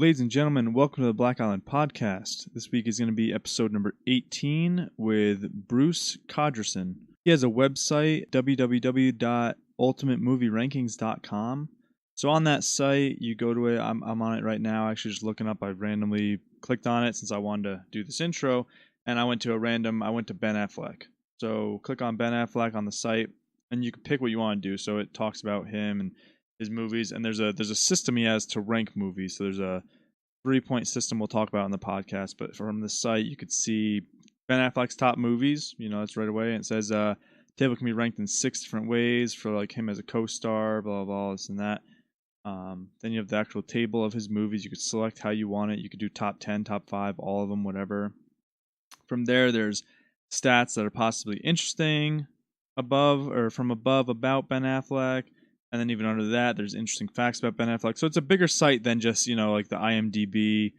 Ladies and gentlemen, welcome to the BlackEyELand Podcast. This week is going to be episode number 18 with Bruce Cogerson. He has a website, www.ultimatemovierankings.com. So on that site, you go to it. I'm on it right now, actually just looking up. I randomly clicked on it since I wanted to do this intro, and I went to Ben Affleck. So click on Ben Affleck on the site, and you can pick what you want to do. So it talks about him and his movies, and there's a system he has to rank movies. So there's a 3-point system we'll talk about on the podcast, but from the site you could see Ben Affleck's top movies. That's right away, and it says table can be ranked in 6 different ways for like him as a co-star, blah blah blah, this and that. Then you have the actual table of his movies. You could select how you want it. You could do top 10, top 5, all of them, whatever. From there, there's stats that are possibly interesting from above about Ben Affleck. And then even under that, there's interesting facts about Ben Affleck. So it's a bigger site than just, like the IMDb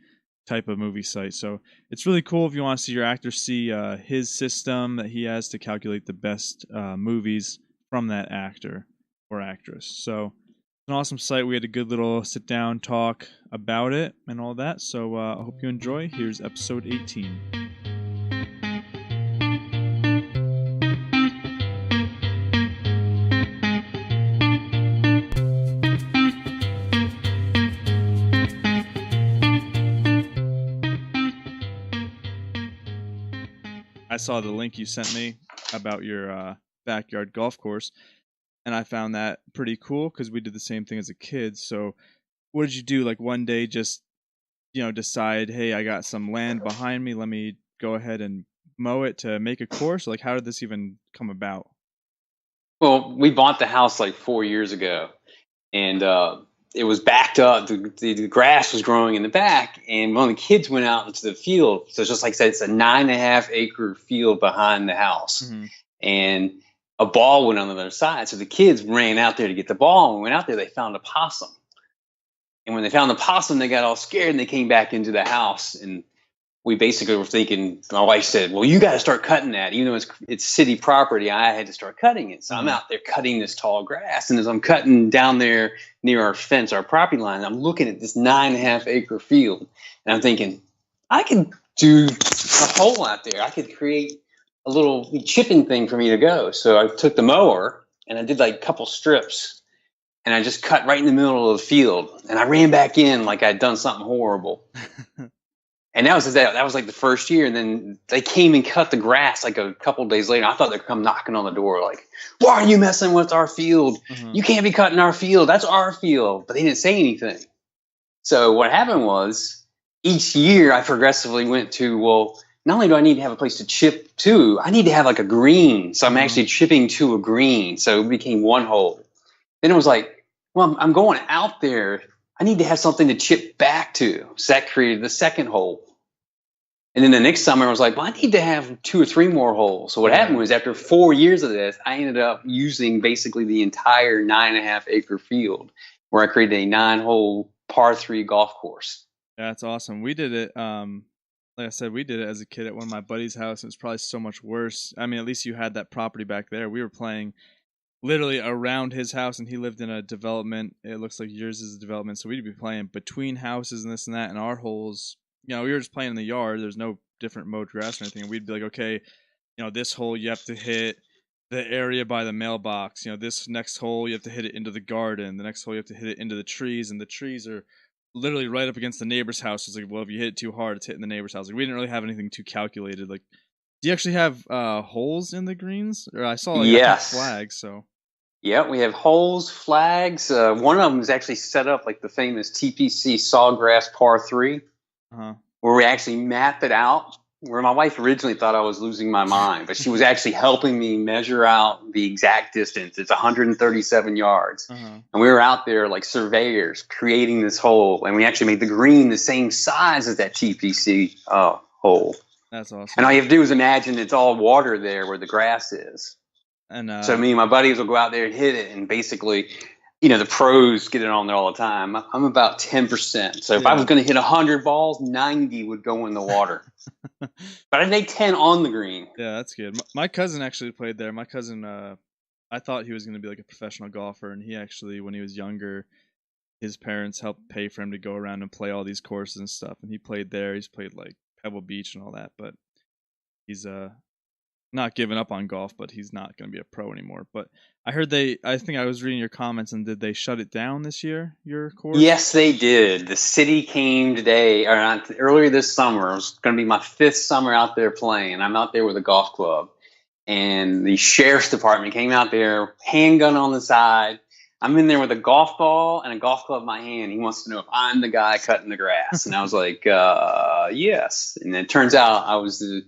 type of movie site. So it's really cool if you want to see your actor see his system that he has to calculate the best movies from that actor or actress. So it's an awesome site. We had a good little sit down talk about it and all that. So I hope you enjoy. Here's episode 18. I saw the link you sent me about your backyard golf course, and I found that pretty cool because we did the same thing as a kid. So what did you do? Like one day just, decide, hey, I got some land behind me. Let me go ahead and mow it to make a course? Like, how did this even come about? Well, we bought the house like 4 years ago, and it was backed up. The grass was growing in the back, and one of the kids went out into the field. So it's just like I said, it's a 9.5 acre field behind the house, and a ball went on the other side. So the kids ran out there to get the ball, and went out there. They found a possum, and when they found the possum, they got all scared and they came back into the house. And we basically were thinking, my wife said, well, you got to start cutting that. Even though it's city property, I had to start cutting it. So I'm out there cutting this tall grass. And as I'm cutting down there near our fence, our property line, I'm looking at this 9.5 acre field. And I'm thinking, I could do a hole out there. I could create a little chipping thing for me to go. So I took the mower and I did like a couple strips. And I just cut right in the middle of the field. And I ran back in like I'd done something horrible. And that was like the first year. And then they came and cut the grass like a couple of days later. I thought they'd come knocking on the door like, why are you messing with our field? You can't be cutting our field. That's our field. But they didn't say anything. So what happened was each year I progressively went to, well, not only do I need to have a place to chip to, I need to have like a green. So I'm actually chipping to a green. So it became one hole. Then it was like, well, I'm going out there. I need to have something to chip back to. So that created the second hole. And then the next summer, I was like, well, I need to have 2 or 3 more holes. So what happened was after 4 years of this, I ended up using basically the entire 9.5 acre field where I created a 9-hole par 3 golf course. That's awesome. We did it. Like I said, we did it as a kid at one of my buddy's house. It was probably so much worse. I mean, at least you had that property back there. We were playing literally around his house, and he lived in a development. It looks like yours is a development, so we'd be playing between houses and this and that, and our holes, we were just playing in the yard. There's no different mowed grass or anything, and we'd be like, okay, this hole you have to hit the area by the mailbox. This next hole you have to hit it into the garden. The next hole you have to hit it into the trees, and the trees are literally right up against the neighbor's house. It's like, well, if you hit it too hard, it's hitting the neighbor's house. Like, we didn't really have anything too calculated. Like, do you actually have holes in the greens? Or I saw Yes. flags, so... Yeah, we have holes, flags. One of them is actually set up like the famous TPC Sawgrass Par 3, where we actually mapped it out, where my wife originally thought I was losing my mind, but she was actually helping me measure out the exact distance. It's 137 yards. And we were out there like surveyors creating this hole, and we actually made the green the same size as that TPC hole. That's awesome. And all you have to do is imagine it's all water there where the grass is. And so me and my buddies will go out there and hit it, and basically, the pros get it on there all the time. I'm about 10%. So if I was going to hit 100 balls, 90 would go in the water. But I made 10 on the green. Yeah, that's good. My cousin actually played there. My cousin, I thought he was going to be like a professional golfer, and he actually, when he was younger, his parents helped pay for him to go around and play all these courses and stuff. And he played there. He's played like Pebble Beach and all that, but he's not giving up on golf, but he's not going to be a pro anymore. But I heard I think I was reading your comments, and did they shut it down this year, your course? Yes, they did. The city came today, or not, earlier this summer. It was going to be my 5th summer out there playing. I'm out there with a golf club, and the sheriff's department came out there, handgun on the side. I'm in there with a golf ball and a golf club in my hand. He wants to know if I'm the guy cutting the grass. And I was like, yes. And it turns out I was the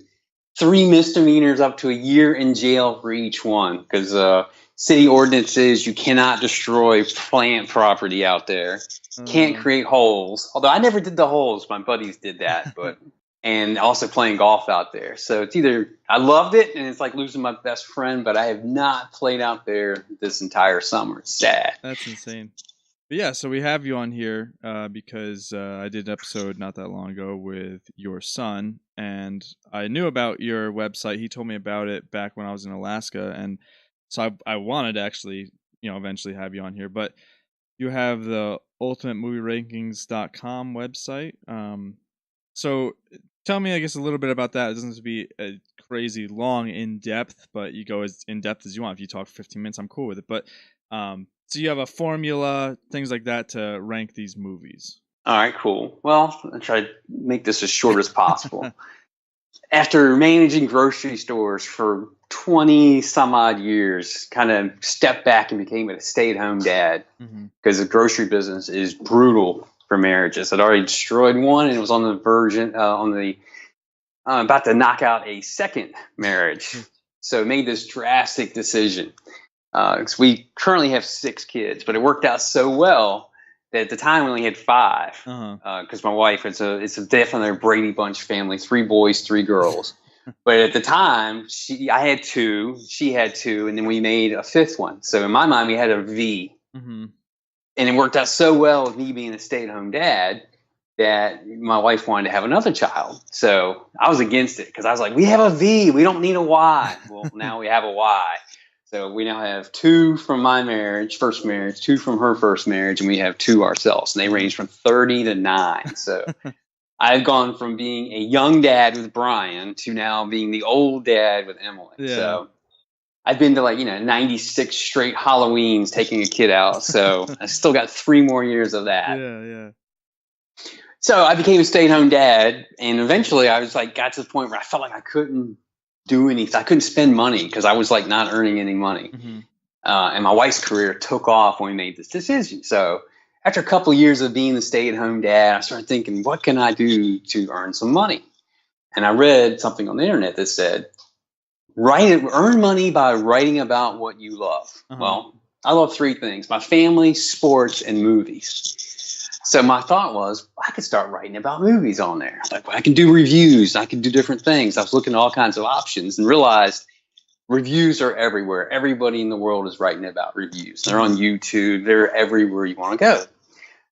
3 misdemeanors up to a year in jail for each one, because city ordinance is you cannot destroy plant property out there. Can't create holes. Although I never did the holes. My buddies did that. But and also playing golf out there. So it's either I loved it and it's like losing my best friend, but I have not played out there this entire summer. It's sad. That's insane. But yeah, so we have you on here because I did an episode not that long ago with your son, and I knew about your website. He told me about it back when I was in Alaska, and so I wanted to actually, eventually have you on here. But you have the ultimatemovierankings.com website. So tell me, I guess, a little bit about that. It doesn't have to be a crazy long in-depth, but you go as in-depth as you want. If you talk for 15 minutes, I'm cool with it. But so you have a formula, things like that to rank these movies. All right, cool. Well, I'll try to make this as short as possible. After managing grocery stores for 20 some odd years, kind of stepped back and became a stay-at-home dad, because the grocery business is brutal for marriages. I'd already destroyed one, and it was on the version about to knock out a second marriage. So I made this drastic decision. Because we currently have 6 kids, but it worked out so well that at the time we only had 5. Because my wife, it's a definitely a Brady Bunch family, 3 boys, 3 girls. But at the time, I had 2, she had 2, and then we made a 5th one. So in my mind, we had a V. And it worked out so well with me being a stay-at-home dad that my wife wanted to have another child. So I was against it because I was like, we have a V, we don't need a Y. Well, now we have a Y. So we now have 2 from my first marriage, 2 from her first marriage, and we have 2 ourselves. And they range from 30 to 9. So I've gone from being a young dad with Brian to now being the old dad with Emily. Yeah. So I've been to 96 straight Halloweens taking a kid out. So I still got 3 more years of that. Yeah. So I became a stay-at-home dad, and eventually I was got to the point where I felt like I couldn't do anything. I couldn't spend money because I was not earning any money. And my wife's career took off when we made this decision. So after a couple of years of being the stay-at-home dad, I started thinking, what can I do to earn some money? And I read something on the internet that said, earn money by writing about what you love. Well, I love 3 things: my family, sports, and movies. So my thought was, I could start writing about movies on there. I can do reviews. I can do different things. I was looking at all kinds of options and realized reviews are everywhere. Everybody in the world is writing about reviews. They're on YouTube. They're everywhere you want to go.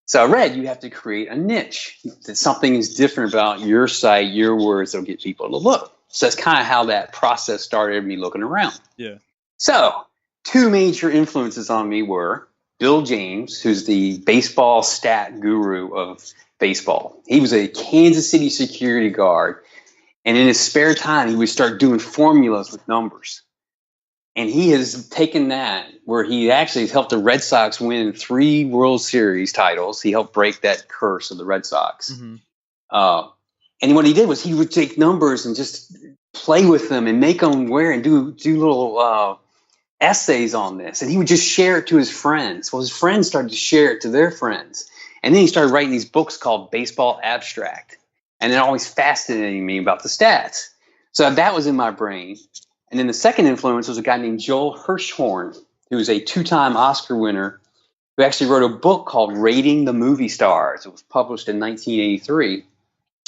So I read you have to create a niche. That something is different about your site, your words that'll get people to look. So that's kind of how that process started, me looking around. Yeah. So 2 major influences on me were Bill James, who's the baseball stat guru of baseball. He was a Kansas City security guard, and in his spare time, he would start doing formulas with numbers. And he has taken that where he actually has helped the Red Sox win 3 World Series titles. He helped break that curse of the Red Sox. And what he did was he would take numbers and just play with them and make them and do little essays on this, and he would just share it to his friends. Well, his friends started to share it to their friends, and then he started writing these books called Baseball Abstract, and it always fascinated me about the stats. So that was in my brain. And then the second influence was a guy named Joel Hirschhorn, who was a 2-time Oscar winner, who actually wrote a book called Rating the Movie Stars. It was published in 1983.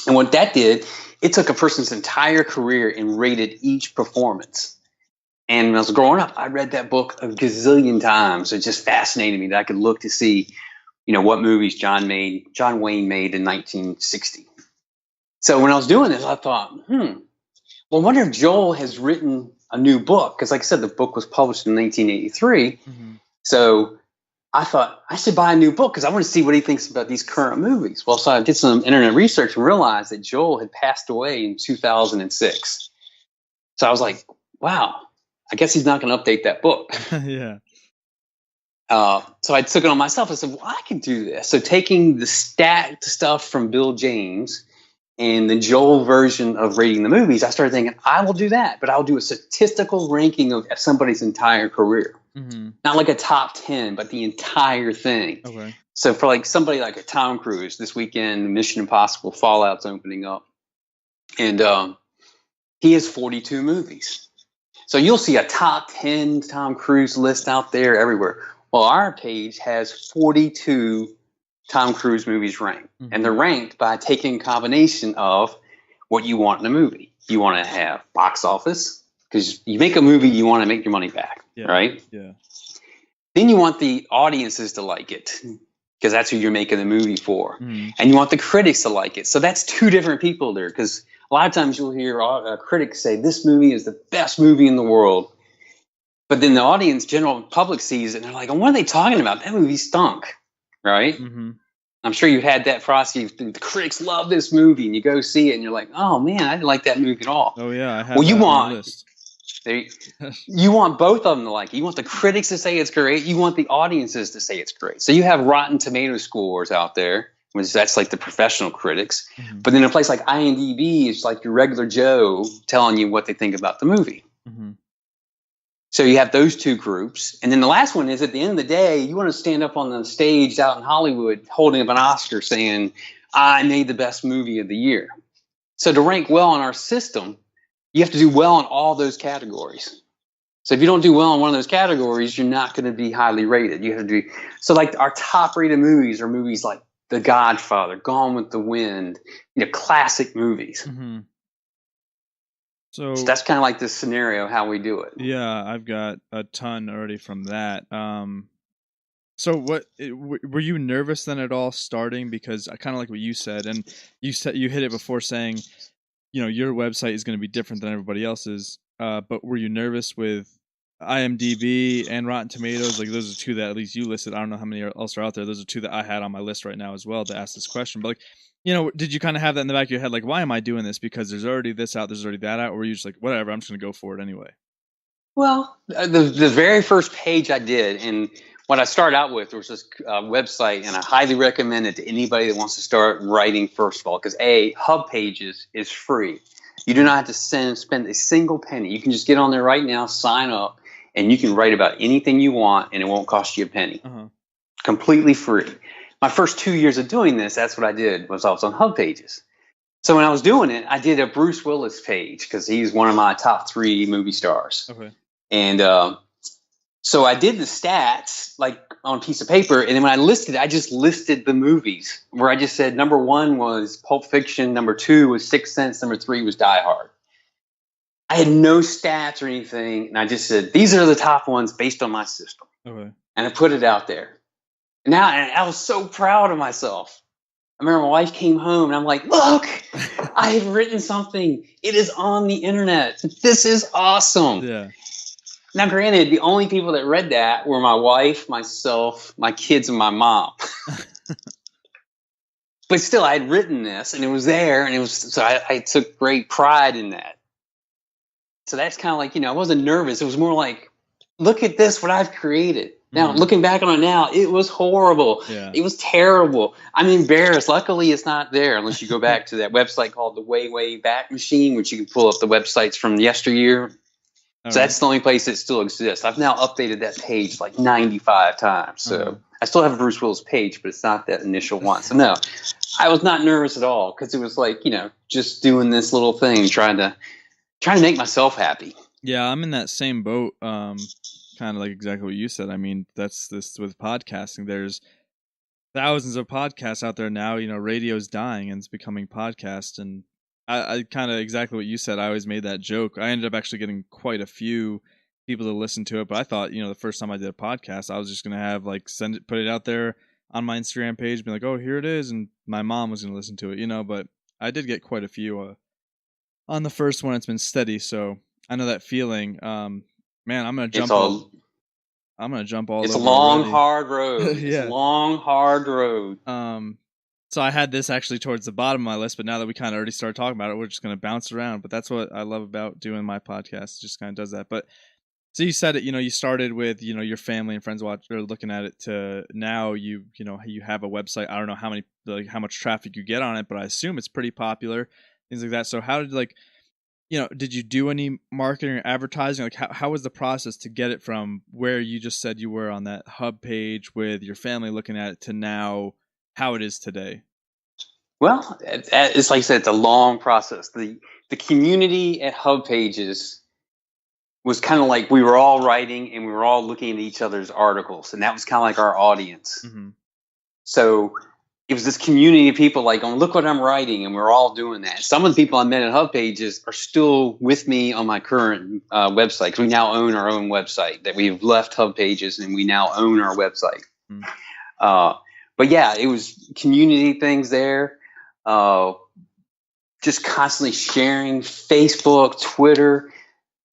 And what that did, it took a person's entire career and rated each performance. And when I was growing up, I read that book a gazillion times. It just fascinated me that I could look to see, what movies John Wayne made in 1960. So when I was doing this, I thought, well, I wonder if Joel has written a new book. Because like I said, the book was published in 1983. So I thought I should buy a new book because I want to see what he thinks about these current movies. Well, so I did some internet research and realized that Joel had passed away in 2006. So I was like, wow, I guess he's not going to update that book. Yeah. So I took it on myself. I said, well, I can do this. So taking the stat stuff from Bill James and the Joel version of rating the movies, I started thinking, I will do that, but I'll do a statistical ranking of somebody's entire career. Mm-hmm. Not like a top 10, but the entire thing. Okay. So for like somebody like a Tom Cruise, this weekend, Mission Impossible Fallout's opening up. And he has 42 movies. So you'll see a top 10 Tom Cruise list out there everywhere. Well, our page has 42 Tom Cruise movies ranked. Mm-hmm. And they're ranked by taking a combination of what you want in a movie. You want to have box office, because you make a movie, you want to make your money back, right? Yeah. Then you want the audiences to like it, because that's who you're making the movie for. Mm-hmm. And you want the critics to like it. So that's two different people there, because a lot of times you'll hear critics say, this movie is the best movie in the world. But then the audience, general public sees it, and they're like, oh, what are they talking about? That movie stunk, right? Mm-hmm. I'm sure you had that, Frosty. The critics love this movie, and you go see it, and you're like, oh, man, I didn't like that movie at all. Oh, yeah. I have well, you that on want my list. You want both of them to like it. You want the critics to say it's great. You want the audiences to say it's great. So you have Rotten Tomato scores out there, which that's like the professional critics. Mm-hmm. But then a place like IMDb is like your regular Joe telling you what they think about the movie. Mm-hmm. So you have those two groups. And then the last one is, at the end of the day, you want to stand up on the stage out in Hollywood holding up an Oscar saying, I made the best movie of the year. So to rank well in our system, you have to do well in all those categories. So if you don't do well in one of those categories, you're not going to be highly rated. You have to do so. Like our top rated movies are movies like The Godfather, Gone with the Wind, classic movies. Mm-hmm. So that's kind of like this scenario how we do it. Yeah, I've got a ton already from that. So what were you nervous then at all starting? Because I kind of like what you said, and you hit it before saying, your website is going to be different than everybody else's. But were you nervous with IMDb and Rotten Tomatoes? Like those are two that at least you listed. I don't know how many else are out there. Those are two that I had on my list right now as well to ask this question. But like, did you kind of have that in the back of your head? Like, why am I doing this? Because there's already this out, there's already that out, or were you just like, whatever, I'm just going to go for it anyway? Well, the very first page I did, and what I started out with was this website, and I highly recommend it to anybody that wants to start writing, first of all, because Hub Pages is free. You do not have to spend a single penny. You can just get on there right now, sign up, and you can write about anything you want, and it won't cost you a penny. Uh-huh. Completely free. My first 2 years of doing this, that's what I did, was I was on Hub Pages. So when I was doing it, I did a Bruce Willis page because he's one of my top 3 movie stars. Okay. And so I did the stats like on a piece of paper, and then when I listed it, I just listed the movies where I just said number 1 was Pulp Fiction, number 2 was Sixth Sense, number 3 was Die Hard. I had no stats or anything, and I just said these are the top ones based on my system. Okay. And I put it out there. And I was so proud of myself. I remember my wife came home, and I'm like, look, I have written something. It is on the internet. This is awesome. Yeah. Now, granted, the only people that read that were my wife, myself, my kids, and my mom. But still, I had written this, and it was there, and so I took great pride in that. So that's kind of like, I wasn't nervous. It was more like, look at this, what I've created. Now, looking back on it now, it was horrible. Yeah. It was terrible. I'm embarrassed. Luckily, it's not there unless you go back to that website called the Way Back Machine, which you can pull up the websites from yesteryear. So that's the only place that still exists. I've now updated that page like 95 times. So I still have a Bruce Willis page, but it's not that initial one. So no, I was not nervous at all because it was like, just doing this little thing, trying to make myself happy. Yeah, I'm in that same boat. Kind of like exactly what you said. I mean, that's this with podcasting. There's thousands of podcasts out there now. Radio's dying and it's becoming podcast. And I kind of exactly what you said. I always made that joke. I ended up actually getting quite a few people to listen to it. But I thought, the first time I did a podcast, I was just going to have like put it out there on my Instagram page, be like, oh, here it is. And my mom was going to listen to it, but I did get quite a few on the first one. It's been steady. So I know that feeling. Man, I'm going to jump I'm gonna jump all It's over. It's a long, already. hard road. Yeah. It's a long, hard road. So I had this actually towards the bottom of my list, but now that we kind of already started talking about it, we're just gonna bounce around. But that's what I love about doing my podcast. It just kind of does that. But so you said it, you started with, your family and friends looking at it to now you have a website. I don't know how much traffic you get on it, but I assume it's pretty popular, things like that. So how did did you do any marketing or advertising? Like how was the process to get it from where you just said you were on that hub page with your family looking at it to now how it is today? Well, it's like I said, it's a long process. The community at hub pages was kind of like we were all writing and we were all looking at each other's articles, and that was kind of like our audience. Mm-hmm. So it was this community of people like, oh, look what I'm writing, and we're all doing that. Some of the people I met at hub pages are still with me on my current website, because we now own our own website, that we've left hub pages and we now own our website. Mm-hmm. But yeah, it was community things there. Just constantly sharing, Facebook, Twitter.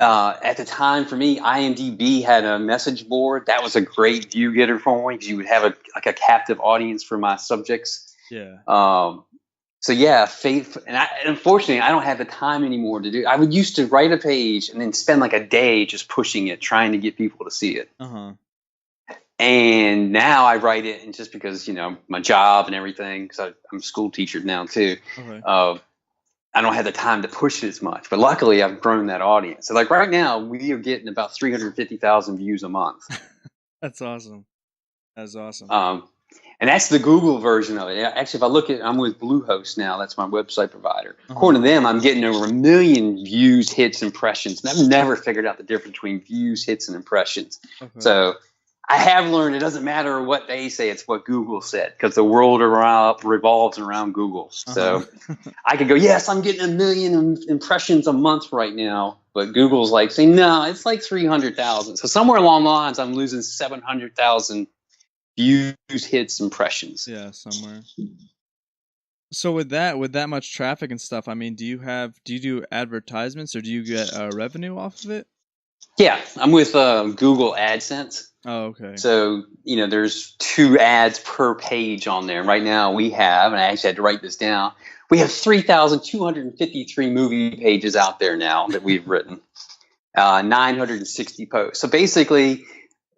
At the time, for me, IMDb had a message board. That was a great view getter for me, because you would have a captive audience for my subjects. Yeah. So yeah, unfortunately, I don't have the time anymore to do. I would used to write a page and then spend like a day just pushing it, trying to get people to see it. Uh-huh. And now I write it, and just because my job and everything, because I'm a school teacher now too. Okay. I don't have the time to push it as much, but luckily I've grown that audience. So like right now we are getting about 350,000 views a month. That's awesome. That's awesome. And that's the Google version of it. Actually, if I look I'm with Bluehost now. That's my website provider. Uh-huh. According to them, I'm getting over 1 million views, hits, impressions. And I've never figured out the difference between views, hits, and impressions. Okay. So I have learned it doesn't matter what they say, it's what Google said, because the world revolves around Google. So I could go, yes, I'm getting 1 million impressions a month right now, but Google's like saying, no, it's like 300,000. So somewhere along the lines, I'm losing 700,000 views, hits, impressions. Yeah, somewhere. So with that much traffic and stuff, I mean, do you do advertisements, or do you get revenue off of it? Yeah, I'm with Google AdSense. Oh, okay. So, there's 2 ads per page on there. Right now we have, and I actually had to write this down, we have 3,253 movie pages out there now that we've written, 960 posts. So basically,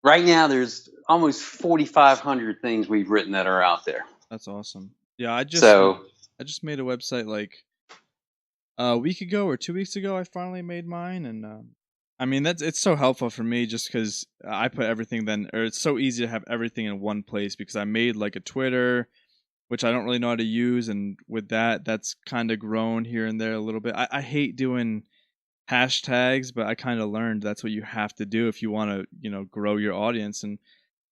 right now there's almost 4,500 things we've written that are out there. That's awesome. Yeah, I just made a website like a week ago or 2 weeks ago. I finally made mine, and I mean, it's so helpful for me just because I put everything it's so easy to have everything in one place, because I made like a Twitter, which I don't really know how to use. And with that's kind of grown here and there a little bit. I hate doing hashtags, but I kind of learned that's what you have to do if you want to, grow your audience. And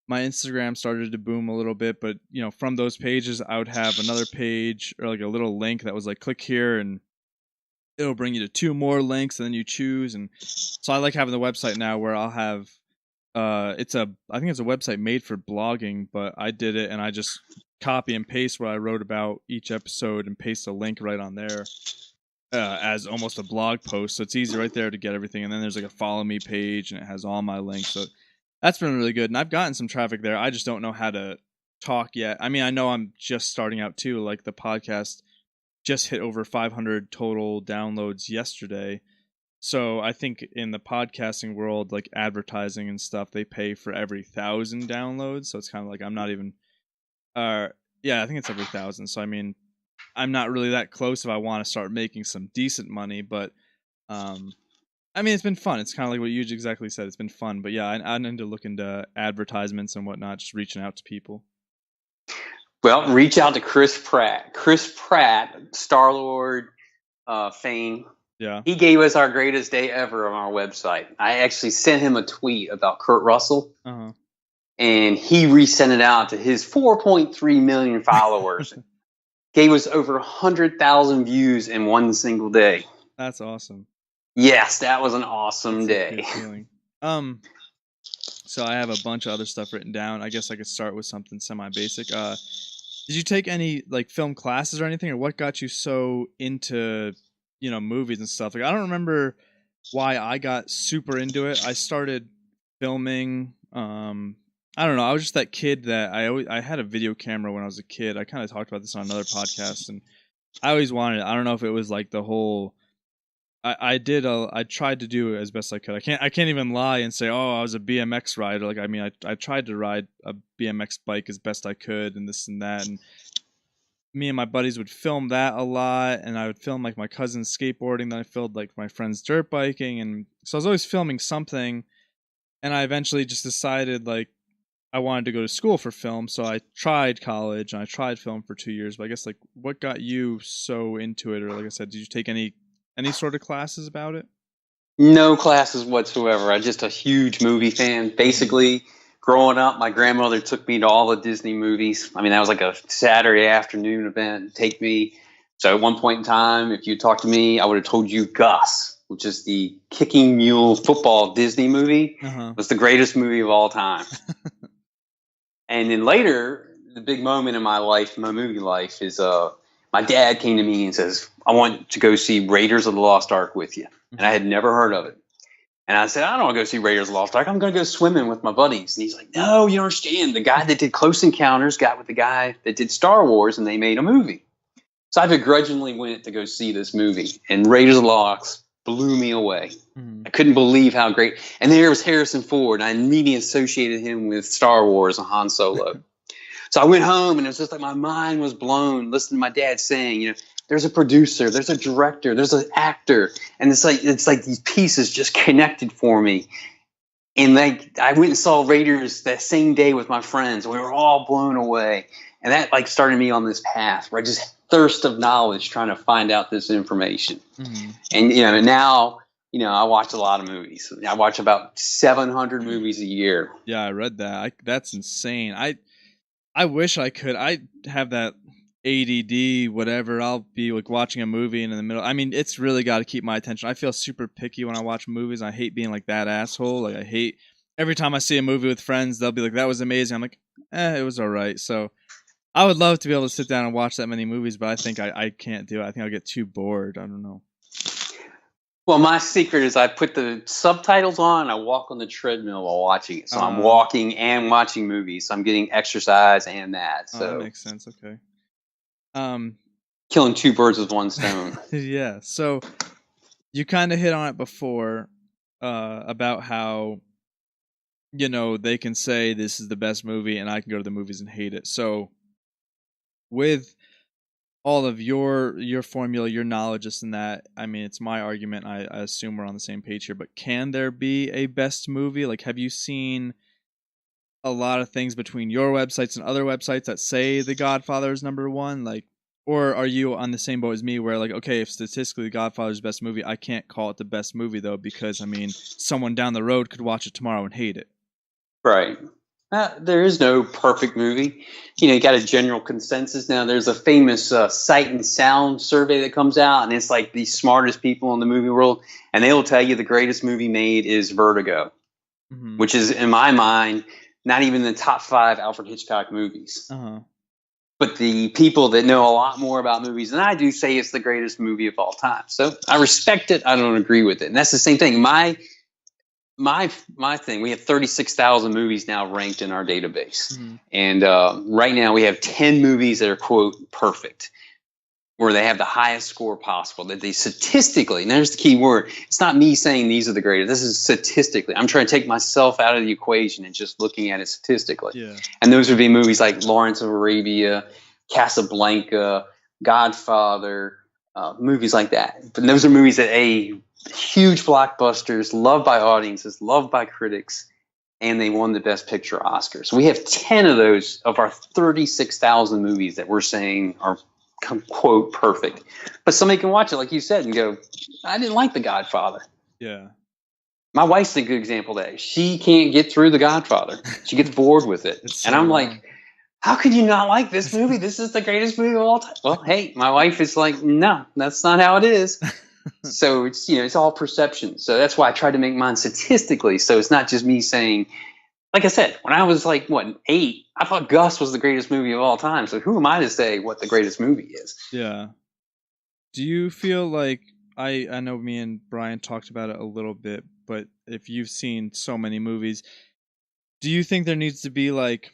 my Instagram started to boom a little bit, but, from those pages, I would have another page or like a little link that was like, click here, and it'll bring you to 2 more links, and then you choose. And so I like having the website now where I'll have I think it's a website made for blogging, but I did it and I just copy and paste what I wrote about each episode and paste a link right on there as almost a blog post. So it's easy right there to get everything. And then there's like a follow me page, and it has all my links. So that's been really good. And I've gotten some traffic there. I just don't know how to talk yet. I mean, I know I'm just starting out too. Like the podcast just hit over 500 total downloads yesterday. So I think in the podcasting world, like advertising and stuff, they pay for every 1,000 downloads. So it's kind of like I'm not even I think it's every 1,000. So I mean, I'm not really that close if I want to start making some decent money, but I mean, it's been fun. It's kind of like what you exactly said. It's been fun. But yeah, I need to look into advertisements and whatnot, just reaching out to people. Well, reach out to Chris Pratt. Chris Pratt, Star-Lord fame. Yeah. He gave us our greatest day ever on our website. I actually sent him a tweet about Kurt Russell, and he resent it out to his 4.3 million followers. Gave us over 100,000 views in one single day. That's awesome. Yes, that was an awesome day. So I have a bunch of other stuff written down. I guess I could start with something semi-basic. Did you take any like film classes or anything, or what got you so into, movies and stuff? Like I don't remember why I got super into it. I started filming I don't know. I was just that kid that I had a video camera when I was a kid. I kind of talked about this on another podcast, and I always wanted it. I don't know if it was like the whole. I tried to do it as best I could. I can't even lie and say, oh, I was a BMX rider. Like, I mean, I tried to ride a BMX bike as best I could, and this and that, and me and my buddies would film that a lot, and I would film like my cousin's skateboarding. Then I filmed like my friend's dirt biking, and so I was always filming something. And I eventually just decided like I wanted to go to school for film, so I tried college and I tried film for 2 years. But I guess like, what got you so into it, or like I said, did you take any sort of classes about it? No classes whatsoever. I'm just a huge movie fan. Basically, growing up, my grandmother took me to all the Disney movies. I mean, that was like a Saturday afternoon event. Take me. So at one point in time, if you talked to me, I would have told you Gus, which is the kicking mule football Disney movie, was the greatest movie of all time. And then later, the big moment in my life, my movie life, is my dad came to me and says, I want to go see Raiders of the Lost Ark with you. And I had never heard of it. And I said, I don't want to go see Raiders of the Lost Ark. I'm going to go swimming with my buddies. And he's like, no, you don't understand. The guy that did Close Encounters got with the guy that did Star Wars, and they made a movie. So I begrudgingly went to go see this movie. And Raiders of the Lost blew me away. I couldn't believe how great. And there was Harrison Ford. And I immediately associated him with Star Wars and Han Solo. So I went home, and it was just like my mind was blown listening to my dad saying, you know, there's a producer, there's a director, there's an actor, and it's like these pieces just connected for me. And like I went and saw Raiders that same day with my friends. We were all blown away, and that like started me on this path where I just thirst of knowledge, trying to find out this information. And now I watch a lot of movies. I watch about 700 movies a year. Yeah, I read that. That's insane. I wish I could. I have that ADD, whatever. I'll be like watching a movie and in the middle. I mean, it's really got to keep my attention. I feel super picky when I watch movies. I hate being like that asshole. Like I hate every time I see a movie with friends, they'll be like, that was amazing. I'm like, it was all right. So I would love to be able to sit down and watch that many movies, but I think I can't do it. I think I'll get too bored. I don't know. Well, my secret is I put the subtitles on and I walk on the treadmill while watching it. So I'm walking and watching movies. So I'm getting exercise and that. So that makes sense. Okay. Killing two birds with one stone. Yeah. So you kind of hit on it before about how, they can say this is the best movie and I can go to the movies and hate it. So with all of your formula, your knowledge, this and that, I mean, it's my argument. I assume we're on the same page here, but can there be a best movie? Like, have you seen a lot of things between your websites and other websites that say The Godfather is number one? Like, or are you on the same boat as me where like, okay, if statistically The Godfather is the best movie, I can't call it the best movie though, because I mean, someone down the road could watch it tomorrow and hate it. Right. There is no perfect movie. You got a general consensus. Now, there's a famous Sight and Sound survey that comes out, and it's like the smartest people in the movie world, and they will tell you the greatest movie made is Vertigo, which is, in my mind, not even the top 5 Alfred Hitchcock movies. But the people that know a lot more about movies than I do say it's the greatest movie of all time. So I respect it. I don't agree with it. And that's the same thing. My thing, we have 36,000 movies now ranked in our database. And right now we have 10 movies that are, quote, perfect, where they have the highest score possible, that they statistically, and there's the key word, it's not me saying these are the greatest, this is statistically. I'm trying to take myself out of the equation and just looking at it statistically. Yeah. And those would be movies like Lawrence of Arabia, Casablanca, Godfather, movies like that. But those are movies that huge blockbusters, loved by audiences, loved by critics, and they won the Best Picture Oscars. We have 10 of those of our 36,000 movies that we're saying are, quote, perfect. But somebody can watch it, like you said, and go, I didn't like The Godfather. Yeah. My wife's a good example of that. She can't get through The Godfather. She gets bored with it. And I'm like, how could you not like this movie? This is the greatest movie of all time. Well, hey, my wife is like, no, that's not how it is. So it's, it's all perception. So that's why I tried to make mine statistically. So it's not just me saying, like I said, when I was like, 8, I thought Gus was the greatest movie of all time. So who am I to say what the greatest movie is? Yeah. Do you feel like, I know me and Brian talked about it a little bit, but if you've seen so many movies, do you think there needs to be like,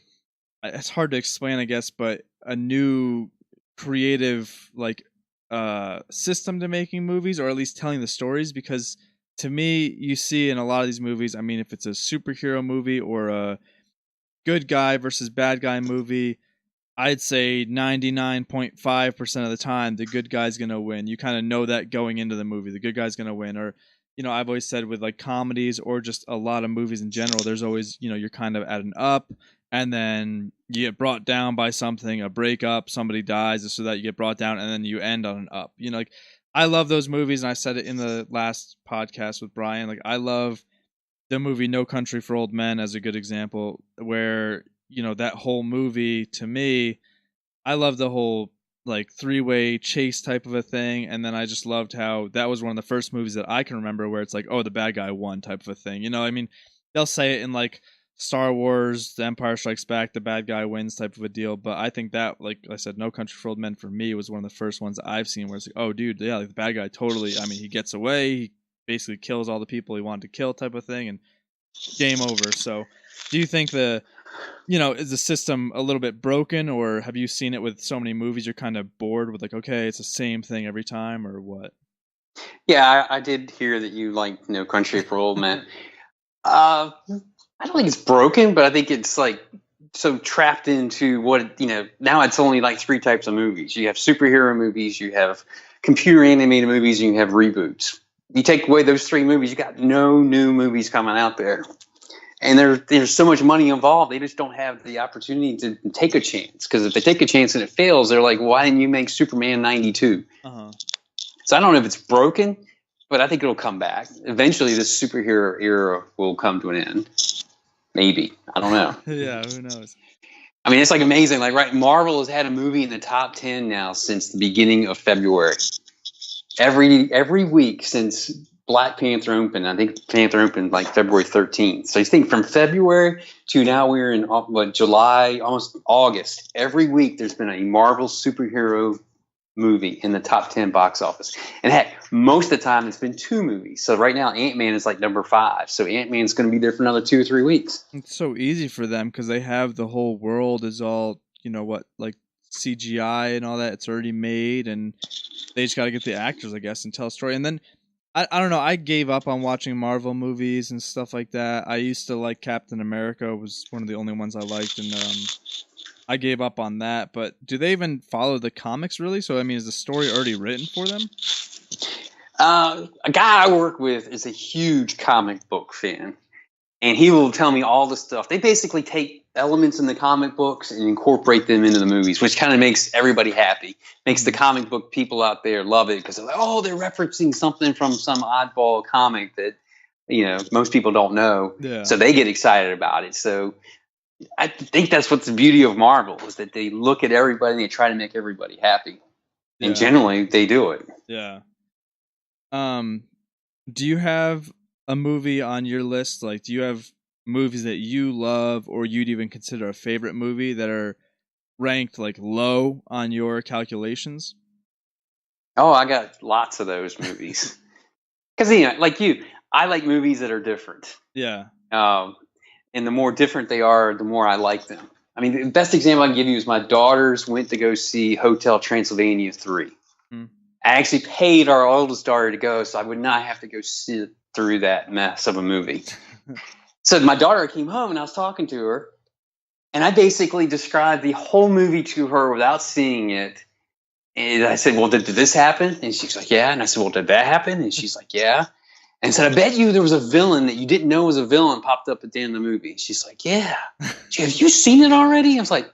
it's hard to explain, I guess, but a new creative like system to making movies, or at least telling the stories? Because to me, you see in a lot of these movies, I mean, if it's a superhero movie or a good guy versus bad guy movie, I'd say 99.5% of the time the good guy's going to win. You kind of know that going into the movie. The good guy's going to win. Or, I've always said with like comedies or just a lot of movies in general, there's always, you're kind of at an up and then you get brought down by something, a breakup, somebody dies, so that you get brought down and then you end on an up. Like I love those movies, and I said it in the last podcast with Brian. Like I love the movie No Country for Old Men as a good example, where that whole movie, to me, I love the whole like three-way chase type of a thing, and then I just loved how that was one of the first movies that I can remember where it's like, oh, the bad guy won type of a thing. I mean, they'll say it in like Star Wars, The Empire Strikes Back, the bad guy wins type of a deal, but I think that, like I said, No Country for Old Men for me was one of the first ones I've seen where it's like, oh, dude, yeah, like the bad guy totally, I mean, he gets away, he basically kills all the people he wanted to kill type of thing, and game over. So do you think is the system a little bit broken, or have you seen it with so many movies you're kind of bored with like, okay, it's the same thing every time, or what? Yeah, I did hear that you like No Country for Old Men. I don't think it's broken, but I think it's like so trapped into what, now it's only like three types of movies. You have superhero movies, you have computer animated movies, and you have reboots. You take away those three movies, you got no new movies coming out there. And there's so much money involved, they just don't have the opportunity to take a chance. Because if they take a chance and it fails, they're like, why didn't you make Superman 92? Uh-huh. So I don't know if it's broken, but I think it'll come back. Eventually, this superhero era will come to an end. Maybe. I don't know. Yeah, who knows? I mean, it's like amazing. Like, right, Marvel has had a movie in the top 10 now since the beginning of February. Every week since Black Panther opened. I think Panther opened like February 13th. So you think from February to now we're in July, almost August. Every week there's been a Marvel superhero movie in the top 10 box office. And heck, most of the time it's been two movies. So right now Ant-Man is like number 5. So Ant-Man's going to be there for another 2 or 3 weeks. It's so easy for them because they have the whole world is all, like CGI and all that. It's already made, and they just got to get the actors, I guess, and tell a story. And then I don't know. I gave up on watching Marvel movies and stuff like that. I used to like Captain America, was one of the only ones I liked, and I gave up on that. But do they even follow the comics really? So I mean, is the story already written for them? A guy I work with is a huge comic book fan, and he will tell me all the stuff. They basically take elements in the comic books and incorporate them into the movies, which kind of makes everybody happy. Makes the comic book people out there love it because they're like, oh, they're referencing something from some oddball comic that most people don't know. Yeah. So they get excited about it. So I think that's what's the beauty of Marvel, is that they look at everybody and they try to make everybody happy. Yeah. And generally they do it. Yeah. Do you have a movie on your list? Like, do you have movies that you love or you'd even consider a favorite movie that are ranked like low on your calculations? Oh, I got lots of those movies. Because, like you, I like movies that are different. Yeah. And the more different they are, the more I like them. I mean, the best example I can give you is my daughters went to go see Hotel Transylvania 3. I actually paid our oldest daughter to go, so I would not have to go sit through that mess of a movie. So my daughter came home, and I was talking to her, and I basically described the whole movie to her without seeing it. And I said, well, did this happen? And she's like, yeah. And I said, well, did that happen? And she's like, yeah. And I said, I bet you there was a villain that you didn't know was a villain popped up at the end of the movie. She's like, yeah. She goes, have you seen it already? I was like,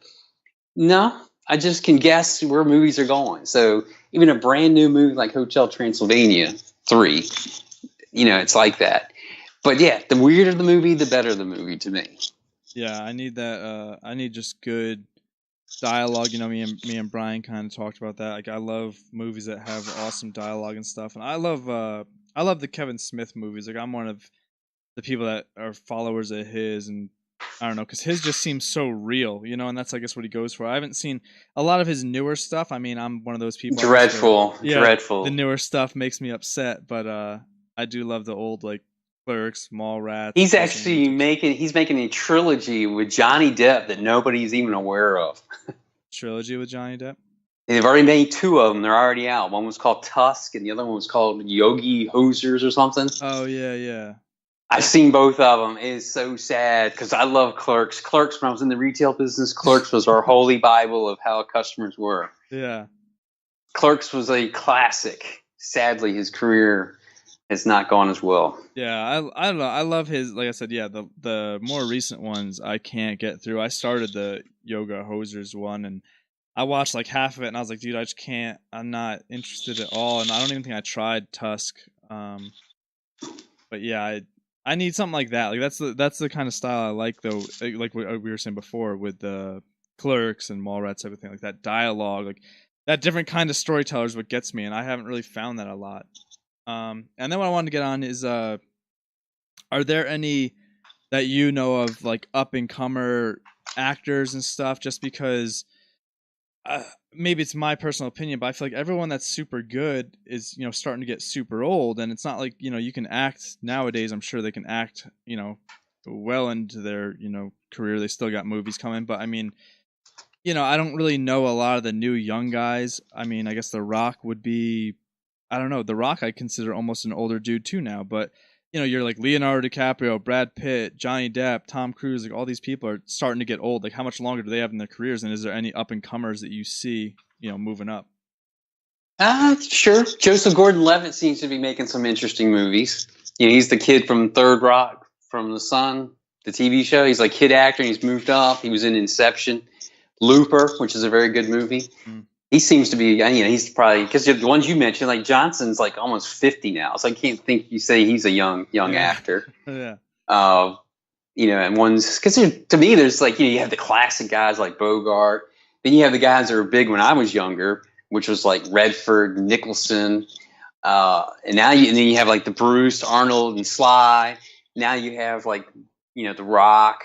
no, I just can guess where movies are going. So even a brand new movie like Hotel Transylvania 3, it's like that. But yeah, the weirder the movie, the better the movie to me. Yeah, I need that. I need just good dialogue. Me and Brian kind of talked about that. Like, I love movies that have awesome dialogue and stuff, and I love the Kevin Smith movies. Like, I'm one of the people that are followers of his, and I don't know, because his just seems so real, and that's, I guess, what he goes for. I haven't seen a lot of his newer stuff. I mean, I'm one of those people. Dreadful. The newer stuff makes me upset, but I do love the old, like, Clerks, Mallrats. He's Puss in actually Boots. making a trilogy with Johnny Depp that nobody's even aware of. Trilogy with Johnny Depp. And they've already made two of them. They're already out. One was called Tusk, and the other one was called Yogi Hosers or something. Oh yeah. I've seen both of them. It is so sad because I love Clerks. Clerks, when I was in the retail business, Clerks was our holy Bible of how customers were. Yeah. Clerks was a classic. Sadly, his career has not gone as well. Yeah, I don't know. I love his, like I said, yeah, the more recent ones I can't get through. I started the Yoga Hosers one and I watched like half of it and I was like, dude, I just can't. I'm not interested at all. And I don't even think I tried Tusk. But yeah, I need something like that. Like that's the kind of style I like though. Like what we were saying before with the Clerks and Mallrats, everything like that dialogue, like that different kind of storyteller is what gets me, and I haven't really found that a lot. And then what I wanted to get on is are there any that you know of like up and comer actors and stuff? Just because maybe it's my personal opinion, but I feel like everyone that's super good is starting to get super old, and it's not like you can act nowadays. I'm sure they can act well into their career. They still got movies coming, but I mean. I don't really know a lot of the new young guys. I mean, I guess The Rock would be, I don't know. The Rock I consider almost an older dude too now, but you're like Leonardo DiCaprio, Brad Pitt, Johnny Depp, Tom Cruise, like all these people are starting to get old. Like how much longer do they have in their careers? And is there any up and comers that you see, moving up? Sure. Joseph Gordon-Levitt seems to be making some interesting movies. He's the kid from Third Rock from the Sun, the TV show. He's like kid actor. And he's moved up. He was in Inception. Looper, which is a very good movie. He seems to be, he's probably, because the ones you mentioned, like Johnson's like almost 50 now. So I can't think you say he's a young actor. Yeah. And ones, because to me, there's like, you have the classic guys like Bogart. Then you have the guys that were big when I was younger, which was like Redford, Nicholson. And then you have like the Bruce, Arnold, and Sly. Now you have like, The Rock.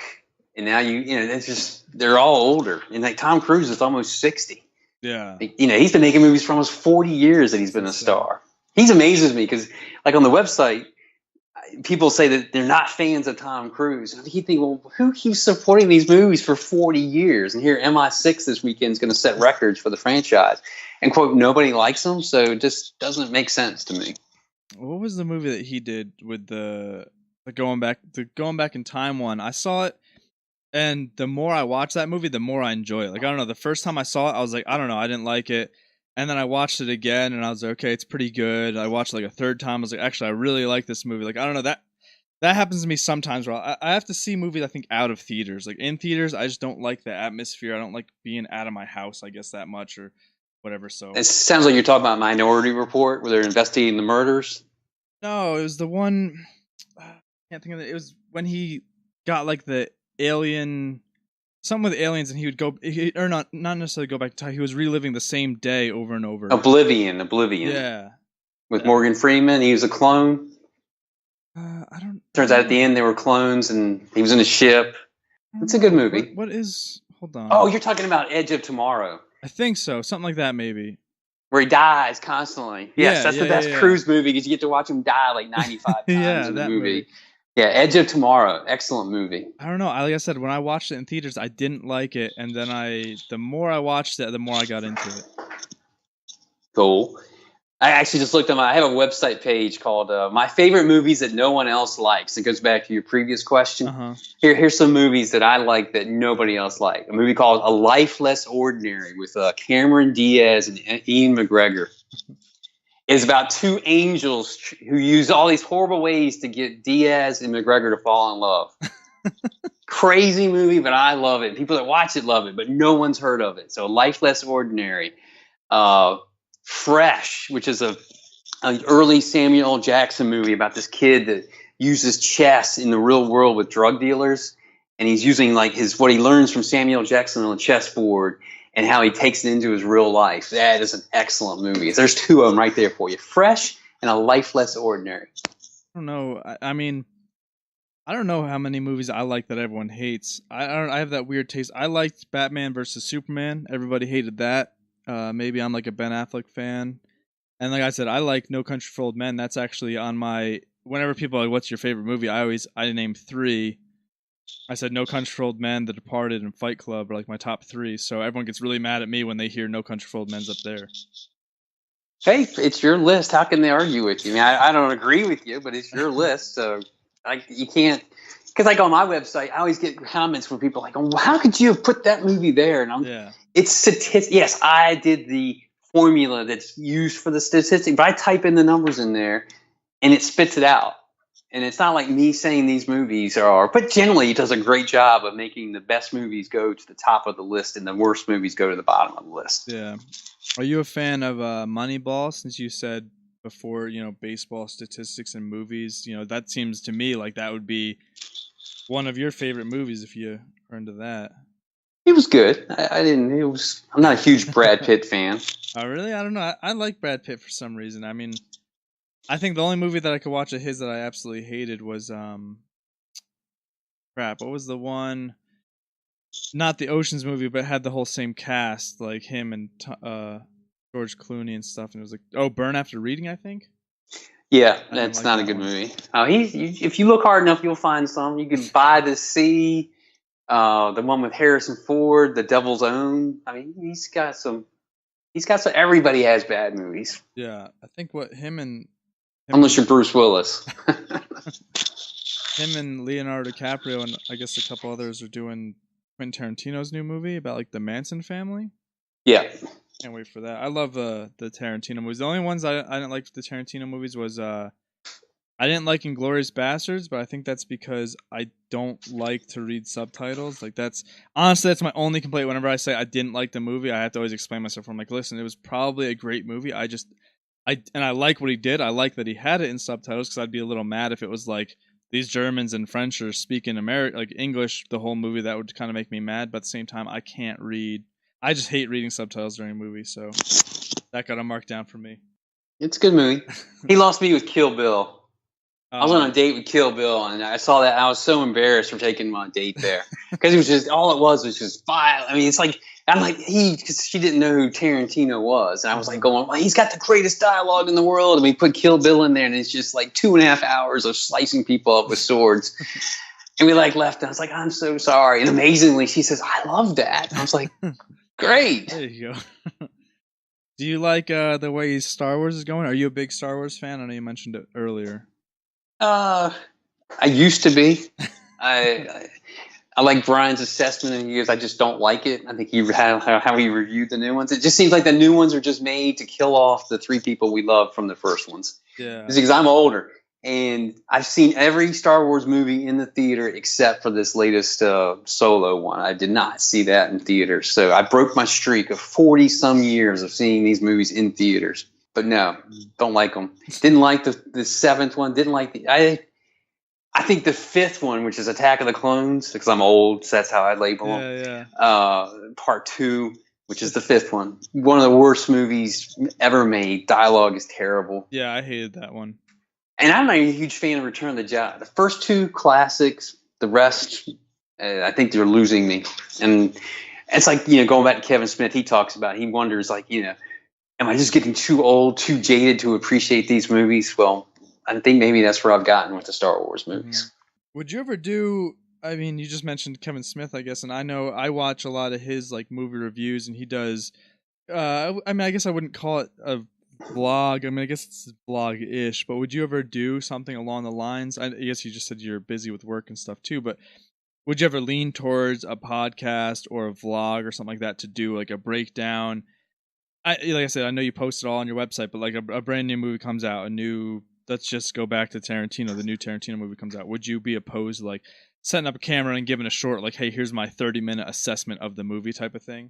And now it's just they're all older, and like Tom Cruise is almost 60. Yeah, he's been making movies for almost 40 years that he's been a star. He amazes me because, like on the website, people say that they're not fans of Tom Cruise, and you think, well, who keeps supporting these movies for 40 years? And here, MI6 this weekend is going to set records for the franchise, and quote, nobody likes him, so it just doesn't make sense to me. What was the movie that he did with the going back in time one? I saw it. And the more I watch that movie, the more I enjoy it. Like, I don't know, the first time I saw it, I was like, I don't know, I didn't like it. And then I watched it again, and I was like, okay, it's pretty good. I watched it like a third time. I was like, actually, I really like this movie. Like, I don't know, that happens to me sometimes where I have to see movies, I think, out of theaters. Like, in theaters, I just don't like the atmosphere. I don't like being out of my house, I guess, that much or whatever. So it sounds like you're talking about Minority Report, where they're investigating the murders. No, it was the one, I can't think of it. It was when he got like the alien, something with aliens, and he would go, or not necessarily go back to time. He was reliving the same day over and over. Oblivion. Yeah. With Morgan Freeman, he was a clone. I don't. Turns out at the end they were clones, and he was in a ship. It's a good movie. What is? Hold on. Oh, you're talking about Edge of Tomorrow. I think so. Something like that, maybe. Where he dies constantly. Yes, that's the best Cruise movie because you get to watch him die like 95 times in the movie. Yeah, Edge of Tomorrow, excellent movie. I don't know. Like I said, when I watched it in theaters, I didn't like it, and then the more I watched it, the more I got into it. Cool. I actually just looked I have a website page called My Favorite Movies That No One Else Likes. It goes back to your previous question. Uh-huh. Here's some movies that I like that nobody else liked. A movie called A Life Less Ordinary with Cameron Diaz and Ian McGregor. It's about two angels who use all these horrible ways to get Diaz and McGregor to fall in love. Crazy movie, but I love it. People that watch it love it, but no one's heard of it. So Life Less Ordinary. Fresh, which is an early Samuel L. Jackson movie about this kid that uses chess in the real world with drug dealers. And he's using like what he learns from Samuel L. Jackson on the chessboard and how he takes it into his real life. That is an excellent movie. There's two of them right there for you. Fresh and A Life Less Ordinary. I don't know. I mean, I don't know how many movies I like that everyone hates. I have that weird taste. I liked Batman versus Superman. Everybody hated that. Maybe I'm like a Ben Affleck fan. And like I said, I like No Country for Old Men. That's actually on my whenever people are like, what's your favorite movie? I name three. I said No Country for Old Men, The Departed, and Fight Club are like my top three. So everyone gets really mad at me when they hear No Country for Old Men's up there. Hey, it's your list. How can they argue with you? I mean, I don't agree with you, but it's your list. So you can't, because like on my website, I always get comments from people like, oh, how could you have put that movie there? And it's statistics. Yes, I did the formula that's used for the statistic, but I type in the numbers in there and it spits it out. And it's not like me saying these movies are, but generally it does a great job of making the best movies go to the top of the list and the worst movies go to the bottom of the list. Yeah. Are you a fan of Moneyball? Since you said before, baseball statistics and movies, that seems to me like that would be one of your favorite movies if you are into that. It was good. I'm not a huge Brad Pitt fan. Oh, really? I don't know. I like Brad Pitt for some reason. I mean, I think the only movie that I could watch of his that I absolutely hated was what was the one? Not the Ocean's movie, but it had the whole same cast, like him and George Clooney and stuff. And it was like, Burn After Reading, I think. Yeah, that's not a good movie. If you look hard enough, you'll find some. You can By the Sea, the one with Harrison Ford, The Devil's Own. I mean, he's got some. Everybody has bad movies. Yeah, I think unless you're Bruce Willis. Him and Leonardo DiCaprio and I guess a couple others are doing Quentin Tarantino's new movie about like the Manson family. Yeah. Can't wait for that. I love the Tarantino movies. The only ones I didn't like the Tarantino movies was I didn't like Inglourious Basterds, but I think that's because I don't like to read subtitles. Like that's my only complaint. Whenever I say I didn't like the movie, I have to always explain myself. I'm like, listen, it was probably a great movie. I like what he did. I like that he had it in subtitles because I'd be a little mad if it was like these Germans and French are speaking English the whole movie. That would kind of make me mad. But at the same time, I can't read. I just hate reading subtitles during movies, so that got a mark down for me. It's a good movie. He lost me with Kill Bill. I was on a date with Kill Bill, and I saw that. I was so embarrassed for taking my date there because it was just vile. I mean, it's like because she didn't know who Tarantino was, and I was like going, well, he's got the greatest dialogue in the world, and we put Kill Bill in there, and it's just like 2.5 hours of slicing people up with swords. And we left, and I was like, I'm so sorry. And amazingly, she says, I love that. And I was like, great. There you go. Do you like the way Star Wars is going? Are you a big Star Wars fan? I know you mentioned it earlier. I used to be. I like Brian's assessment, and he goes, I just don't like it. I think how he reviewed the new ones. It just seems like the new ones are just made to kill off the three people we love from the first ones. Yeah. Because I'm older, and I've seen every Star Wars movie in the theater except for this latest Solo one. I did not see that in theaters. So I broke my streak of 40-some years of seeing these movies in theaters. But no, don't like them. Didn't like the seventh one. Didn't like I think the fifth one, which is Attack of the Clones, because I'm old, so that's how I label them. Yeah. Part 2, which is the fifth one. One of the worst movies ever made. Dialogue is terrible. Yeah, I hated that one. And I'm not a huge fan of Return of the Jedi. The first two classics, the rest, I think they're losing me. And it's like, going back to Kevin Smith, he talks about, he wonders am I just getting too old, too jaded to appreciate these movies? Well, I think maybe that's where I've gotten with the Star Wars movies. Would you ever do, I mean, you just mentioned Kevin Smith, I guess, and I know I watch a lot of his movie reviews, and he does, I guess I wouldn't call it a vlog. I mean, I guess it's vlog-ish, but would you ever do something along the lines? I guess you just said you're busy with work and stuff too, but would you ever lean towards a podcast or a vlog or something like that to do a breakdown? Like I said, I know you post it all on your website, but a brand new movie comes out, let's just go back to Tarantino, the new Tarantino movie comes out. Would you be opposed to setting up a camera and giving a short, hey, here's my 30-minute assessment of the movie type of thing?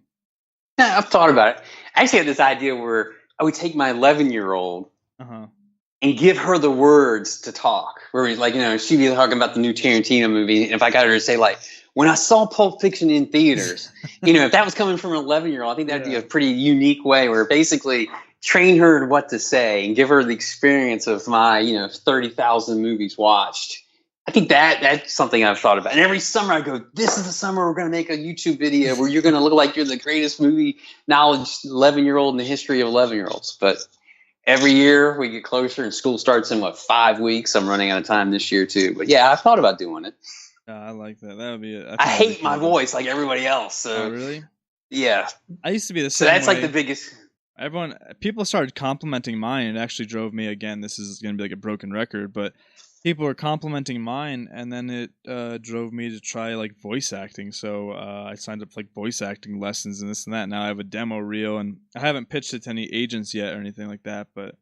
Yeah, I've thought about it. I actually had this idea where I would take my 11-year-old and give her the words to talk. Where she'd be talking about the new Tarantino movie, and if I got her to say when I saw Pulp Fiction in theaters, if that was coming from an 11-year-old, I think that'd be a pretty unique way where basically train her in what to say and give her the experience of my 30,000 movies watched. I think that's something I've thought about. And every summer I go, this is the summer we're going to make a YouTube video where you're going to look like you're the greatest movie knowledge 11-year-old in the history of 11-year-olds. But every year we get closer, and school starts in 5 weeks. I'm running out of time this year too, but yeah, I thought about doing it. I like that. That would be. I hate my voice like everybody else. So really? Yeah. I used to be the so same. That's way. like the biggest. People started complimenting mine. It actually drove me again. This is going to be like a broken record, but people were complimenting mine, and then it drove me to try like voice acting. So I signed up for like voice acting lessons and this and that. Now I have a demo reel, and I haven't pitched it to any agents yet or anything like that, but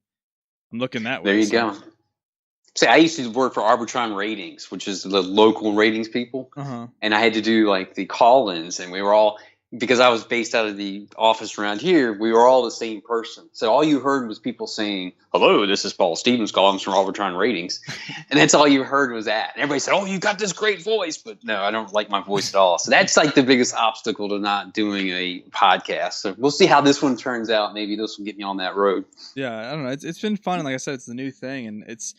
I'm looking that way. There you go. See, I used to work for Arbitron Ratings, which is the local ratings people, and I had to do like the call-ins, and we were all, because I was based out of the office around here, we were all the same person. So all you heard was people saying, "Hello, this is Paul Stevens calling from Arbitron Ratings," and that's all you heard was that. And everybody said, "Oh, you got this great voice," but no, I don't like my voice at all. So that's like the biggest obstacle to not doing a podcast. So we'll see how this one turns out. Maybe this will get me on that road. Yeah, I don't know. It's been fun, and like I said, it's the new thing, and it's.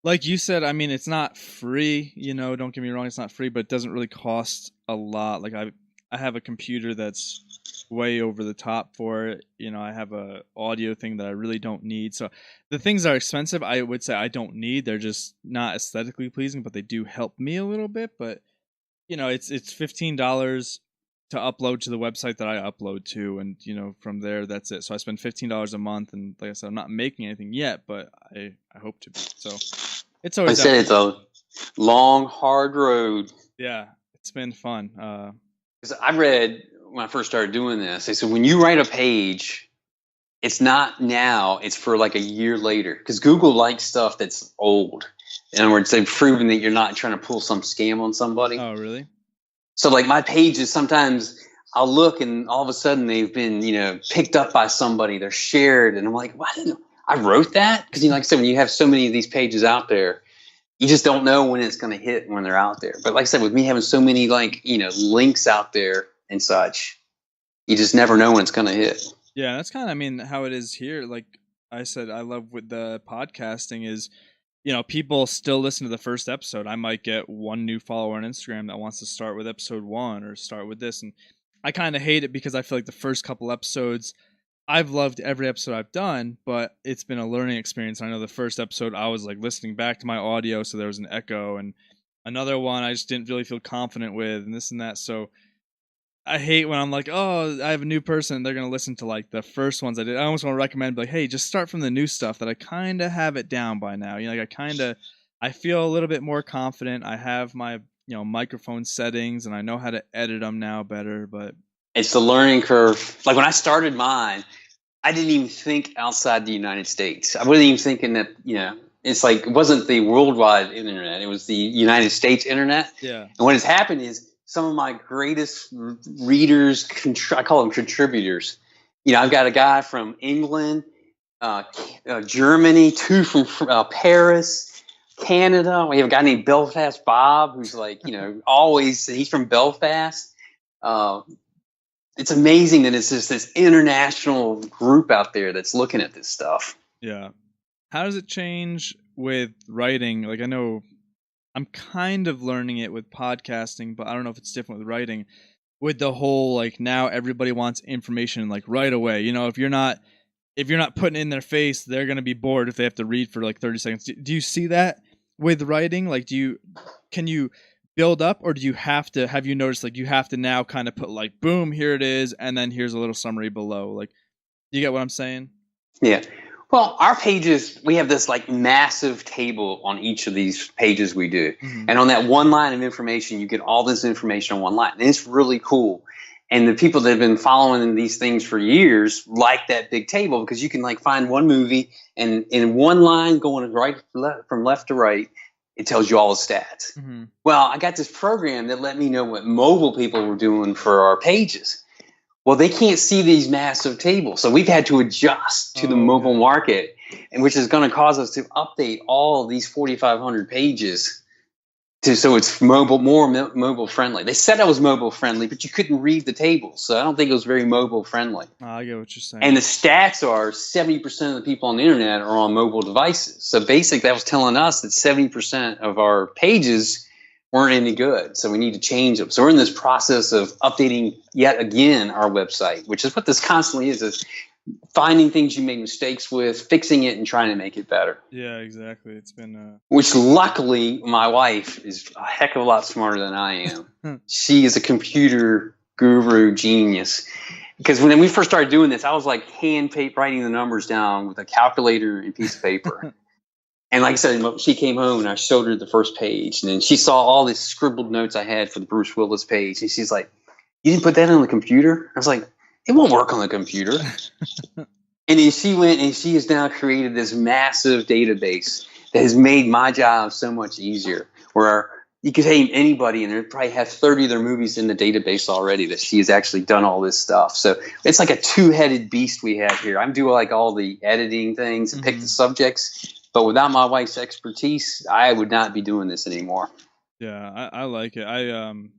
Like you said, I mean, it's not free, don't get me wrong, it's not free, but it doesn't really cost a lot. Like I have a computer that's way over the top for it. I have a audio thing that I really don't need. So the things that are expensive, I would say I don't need. They're just not aesthetically pleasing, but they do help me a little bit. But, it's $15 to upload to the website that I upload to. And, from there, that's it. So I spend $15 a month. And like I said, I'm not making anything yet, but I hope to be. So it's always. I said it's a long, hard road. Yeah, it's been fun. Because I read when I first started doing this, they said when you write a page, it's not now, it's for like a year later. Because Google likes stuff that's old. In other words, they've proven that you're not trying to pull some scam on somebody. Oh, really? So like my pages, sometimes I'll look and all of a sudden they've been, picked up by somebody. They're shared. And I'm like, why didn't I wrote that? Because, like I said, when you have so many of these pages out there, you just don't know when it's going to hit when they're out there. But like I said, with me having so many links out there and such, you just never know when it's going to hit. Yeah, that's kind of, how it is here. Like I said, I love with the podcasting is, people still listen to the first episode. I might get one new follower on Instagram that wants to start with episode 1 or start with this. And I kind of hate it because I feel like the first couple episodes, I've loved every episode I've done, but it's been a learning experience. I know the first episode, I was like listening back to my audio, so there was an echo, and another one I just didn't really feel confident with, and this and that. So I hate when I'm like, oh, I have a new person, they're going to listen to like the first ones I did. I almost want to recommend, like, hey, just start from the new stuff that I kind of have it down by now. I feel a little bit more confident. I have my, microphone settings, and I know how to edit them now better, but it's the learning curve. Like when I started mine, I didn't even think outside the United States. I wasn't even thinking that, it's like, it wasn't the worldwide internet. It was the United States internet. Yeah. And what has happened is some of my greatest readers, I call them contributors. I've got a guy from England, Germany, 2 from Paris, Canada. We have a guy named Belfast Bob, who's like, always, he's from Belfast. It's amazing that it's just this international group out there that's looking at this stuff. Yeah. How does it change with writing? Like, I know I'm kind of learning it with podcasting, but I don't know if it's different with writing. With the whole, like, now everybody wants information like right away. If you're not putting it in their face, they're going to be bored if they have to read for like 30 seconds. Do you see that with writing? Like, can you build up, or have you noticed like you have to now kind of put like, boom, here it is, and then here's a little summary below? Like, you get what I'm saying? Yeah. Well, our pages, we have this like massive table on each of these pages we do. Mm-hmm. And on that one line of information, you get all this information on one line. And it's really cool. And the people that have been following these things for years like that big table, because you can like find one movie and in one line going from left to right, it tells you all the stats. Mm-hmm. Well, I got this program that let me know what mobile people were doing for our pages. Well, they can't see these massive tables. So we've had to adjust to the mobile market, and which is going to cause us to update all of these 4,500 pages so it's more mobile friendly. They said I was mobile friendly, but you couldn't read the tables. So I don't think it was very mobile friendly. I get what you're saying. And the stats are 70% of the people on the internet are on mobile devices. So basically that was telling us that 70% of our pages weren't any good. So we need to change them. So we're in this process of updating yet again our website, which is what this constantly is finding things you made mistakes with, fixing it, and trying to make it better. Yeah, exactly. It's been which luckily my wife is a heck of a lot smarter than I am. She is a computer guru genius. Because when we first started doing this, I was like writing the numbers down with a calculator and a piece of paper. And like I said, she came home and I showed her the first page. And then she saw all these scribbled notes I had for the Bruce Willis page. And she's like, "You didn't put that on the computer?" I was like, "It won't work on the computer." And then she went and she has now created this massive database that has made my job so much easier, where you could name anybody and they'd probably have 30 of their movies in the database already that she has actually done all this stuff. So it's like a two-headed beast we have here. I'm doing like all the editing things and pick the subjects, but without my wife's expertise, I would not be doing this anymore. Yeah, I like it.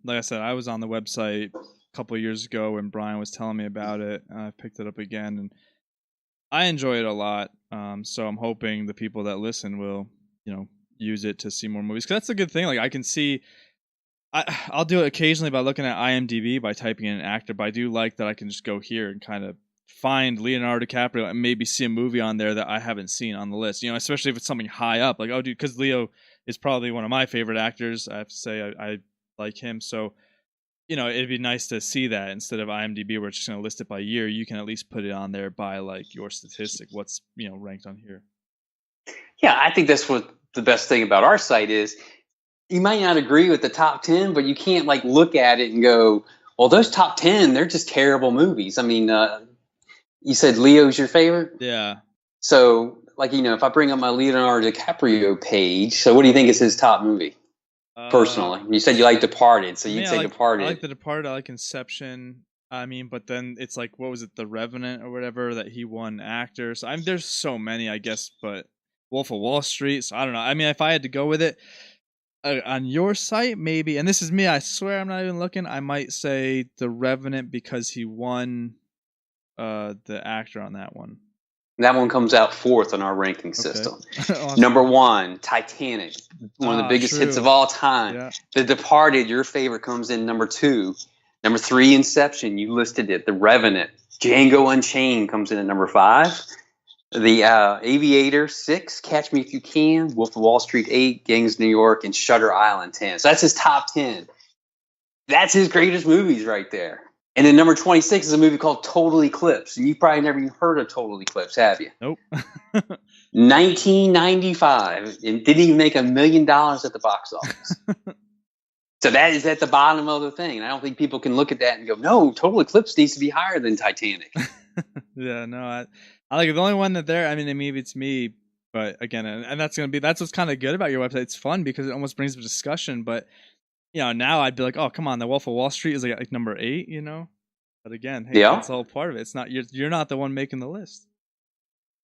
Like I said, I was on the website a couple of years ago when Brian was telling me about it. I picked it up again and I enjoy it a lot. So I'm hoping the people that listen will, use it to see more movies. 'Cause that's a good thing. Like I can see, I'll do it occasionally by looking at IMDb by typing in an actor, but I do like that I can just go here and kind of find Leonardo DiCaprio and maybe see a movie on there that I haven't seen on the list. Especially if it's something high up. Like, oh, dude, because Leo is probably one of my favorite actors. I have to say I like him. So, it'd be nice to see that instead of IMDb where it's just going to list it by year. You can at least put it on there by like your statistic. What's, ranked on here. Yeah, I think that's what the best thing about our site is. You might not agree with the top 10, but you can't like look at it and go, well, those top 10, they're just terrible movies. I mean, you said Leo's your favorite? Yeah. So like, if I bring up my Leonardo DiCaprio page, so what do you think is his top movie? Personally, you said you like Departed, so you'd say Departed. I like The Departed. I like Inception. I mean, but then it's like, what was it, The Revenant or whatever that he won actor. So there's so many, I guess, but Wolf of Wall Street. So I don't know. I mean, if I had to go with it on your site, maybe, and this is me, I swear I'm not even looking. I might say The Revenant because he won the actor on that one. That one comes out fourth on our ranking system. Awesome. Number 1, Titanic, one of the biggest hits of all time. Yeah. The Departed, your favorite, comes in number 2. Number 3, Inception, you listed it. The Revenant, Django Unchained comes in at number 5. The Aviator, 6. Catch Me If You Can. Wolf of Wall Street, 8. Gangs of New York, and Shutter Island, 10. So that's his top 10. That's his greatest movies right there. And then number 26 is a movie called Total Eclipse. You've probably never even heard of Total Eclipse, have you? Nope. 1995. And didn't even make $1 million at the box office. So that is at the bottom of the thing. And I don't think people can look at that and go, no, Total Eclipse needs to be higher than Titanic. Yeah, no, I like it. The only one that there, I mean, maybe it's me, but again, and that's what's kind of good about your website. It's fun because it almost brings up discussion, but now I'd be like, oh, come on, The Wolf of Wall Street is like number 8, But again, hey, that's all part of it. It's not you're not the one making the list.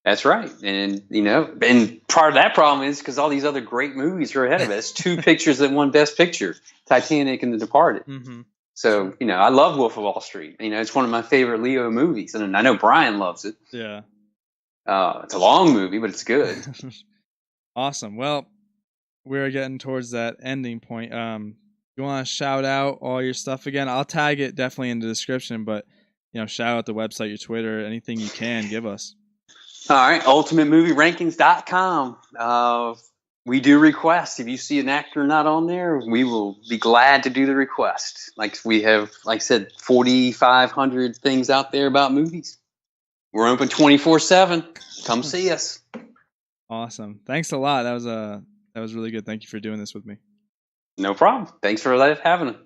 That's right, and and part of that problem is because all these other great movies are ahead of it. It's 2 pictures that won Best Picture: Titanic and The Departed. Mm-hmm. So I love Wolf of Wall Street. It's one of my favorite Leo movies, and I know Brian loves it. Yeah, it's a long movie, but it's good. Awesome. Well, we're getting towards that ending point. You want to shout out all your stuff again? I'll tag it definitely in the description, but shout out the website, your Twitter, anything you can give us. All right, ultimatemovierankings.com. We do requests. If you see an actor not on there, we will be glad to do the request. Like we have, like I said, 4,500 things out there about movies. We're open 24/7. Come see us. Awesome. Thanks a lot. That was really good. Thank you for doing this with me. No problem. Thanks for having us.